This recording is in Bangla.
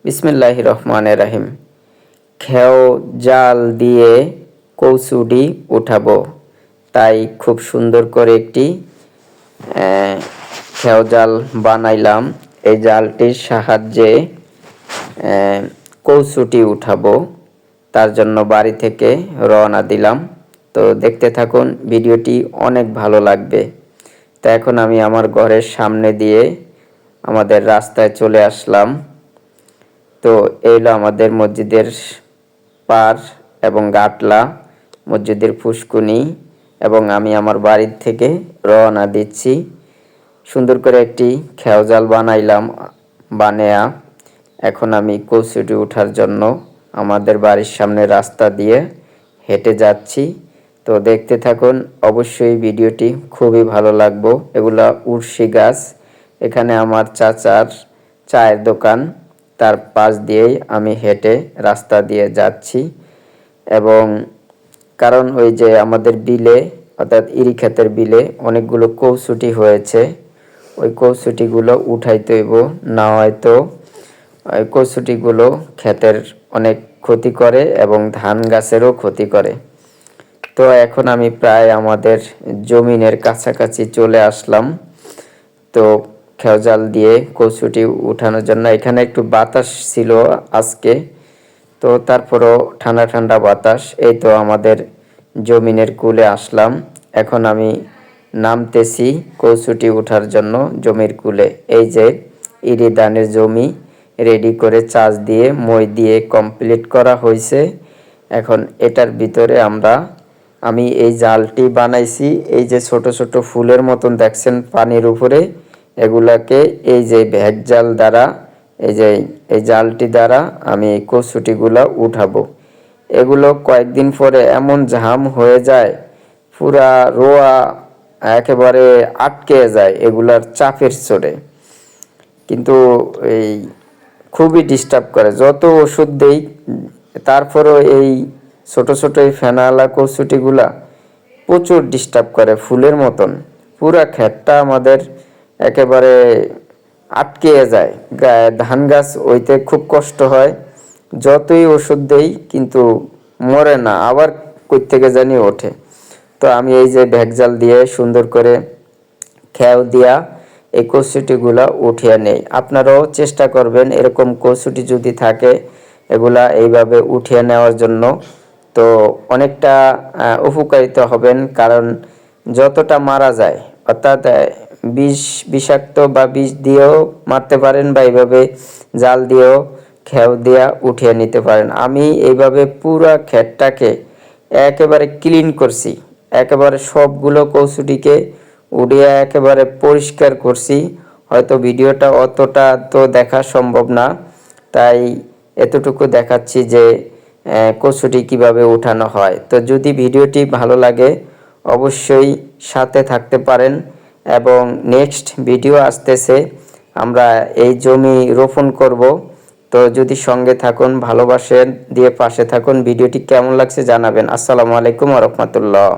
বিসমিল্লাহির রহমানির রহিম। খেও জাল দিয়ে কৌসুডি উঠাবো, তাই খুব সুন্দর করে একটি খেও জাল বানাইলাম। এই জালটির সাহায্যে কৌসুটি উঠাবো, তার জন্য বাড়ি থেকে রওনা দিলাম। তো দেখতে থাকুন, ভিডিওটি অনেক ভালো লাগবে। তো এখন আমি আমার ঘরের সামনে দিয়ে আমাদের রাস্তায় চলে আসলাম। তো এইলো আমাদের মসজিদের পার এবং গাটলা, মসজিদের ফুসকুনি, এবং আমি আমার বাড়ির থেকে রওনা দিচ্ছি। সুন্দর করে একটি খেও জাল বানাইলাম বানেয়া। এখন আমি কৌসুটি ওঠার জন্য আমাদের বাড়ির সামনে রাস্তা দিয়ে হেঁটে যাচ্ছি। তো দেখতে থাকুন, অবশ্যই ভিডিওটি খুবই ভালো লাগবে। এগুলা উর্শি গাছ। এখানে আমার চাচার চায়ের দোকান, তার পাশ দিয়েই আমি হেঁটে রাস্তা দিয়ে যাচ্ছি। এবং কারণ ওই যে আমাদের বিলে, অর্থাৎ ইরি ক্ষেতের বিলে অনেকগুলো কৌসুটি হয়েছে, ওই কৌসুটিগুলো উঠাইতে হইব, না হয়তো ওই কৌসুটিগুলো ক্ষেতের অনেক ক্ষতি করে এবং ধান গাছেরও ক্ষতি করে। তো এখন আমি প্রায় আমাদের জমিনের কাছাকাছি চলে আসলাম। তো খেও জাল দিয়ে কৌসুটি উঠানোর জন্য এখানে একটু বাতাস ছিল আজকে, তো তারপরও ঠান্ডা ঠান্ডা বাতাস। এই তো আমাদের জমিনের কূলে আসলাম। এখন আমি নামতেছি কৌসুটি ওঠার জন্য জমির কূলে। এই যে ইরি ধানের জমি রেডি করে চাষ দিয়ে মই দিয়ে কমপ্লিট করা হয়েছে। এখন এটার ভিতরে আমি এই জালটি বানাইছি। এই যে ছোট ছোট ফুলের মতন দেখছেন পানির উপরে, এগুলাকে এই যে ভ্যাক জাল দ্বারা, এই জালটি দ্বারা আমি এই কচুটিগুলা উঠাবো। এগুলো কয়েকদিন পরে এমন জাম হয়ে যায়, পুরা রোয়া একেবারে আটকে যায় এগুলার চাপের চড়ে। কিন্তু এই খুবই ডিস্টার্ব করে, যত ওষুধ দেই তারপরও এই ছোট ছোট এই ফেনালা কচুটিগুলা প্রচুর ডিস্টার্ব করে ফুলের মতন। পুরা ক্ষেতটা আমাদের একেবারে আটকে যায়, ধান গাছ ওইতে খুব কষ্ট হয়। যতই ওষুধ দেই কিন্তু মরে না, আবার কই থেকে জানি ওঠে। তো আমি এই যে ভ্যাকজাল দিয়ে সুন্দর করে খেও দিয়া এই কচুটিগুলা উঠিয়ে নেই। আপনারাও চেষ্টা করবেন এরকম কচুটি যদি থাকে এগুলা এইভাবে উঠিয়ে নেওয়ার জন্য। তো অনেকটা উপকারিত হবেন, কারণ যতটা মারা যায়, অর্থাৎ বিষাক্ত বা বিষ দিয়েও মারতে পারেন, বা এইভাবে জাল দিয়েও খেও দিয়া উঠিয়ে নিতে পারেন। আমি এইভাবে পুরা ক্ষেতটাকে একেবারে ক্লিন করছি, একেবারে সবগুলো কচুটিকে উড়িয়ে একেবারে পরিষ্কার করছি। হয়তো ভিডিওটা অতটা তো দেখা সম্ভব না, তাই এতটুকু দেখাচ্ছি যে কচুটি কিভাবে উঠানো হয়। তো যদি ভিডিওটি ভালো লাগে অবশ্যই সাথে থাকতে পারেন, এবং নেক্সট ভিডিও আসতেছে, আমরা এই জমি রোপণ করব। তো যদি সঙ্গে থাকুন, ভালোবাসেন দিয়ে পাশে থাকুন। ভিডিওটি কেমন লাগছে জানাবেন। আসসালামু আলাইকুম ওয়া রাহমাতুল্লাহ।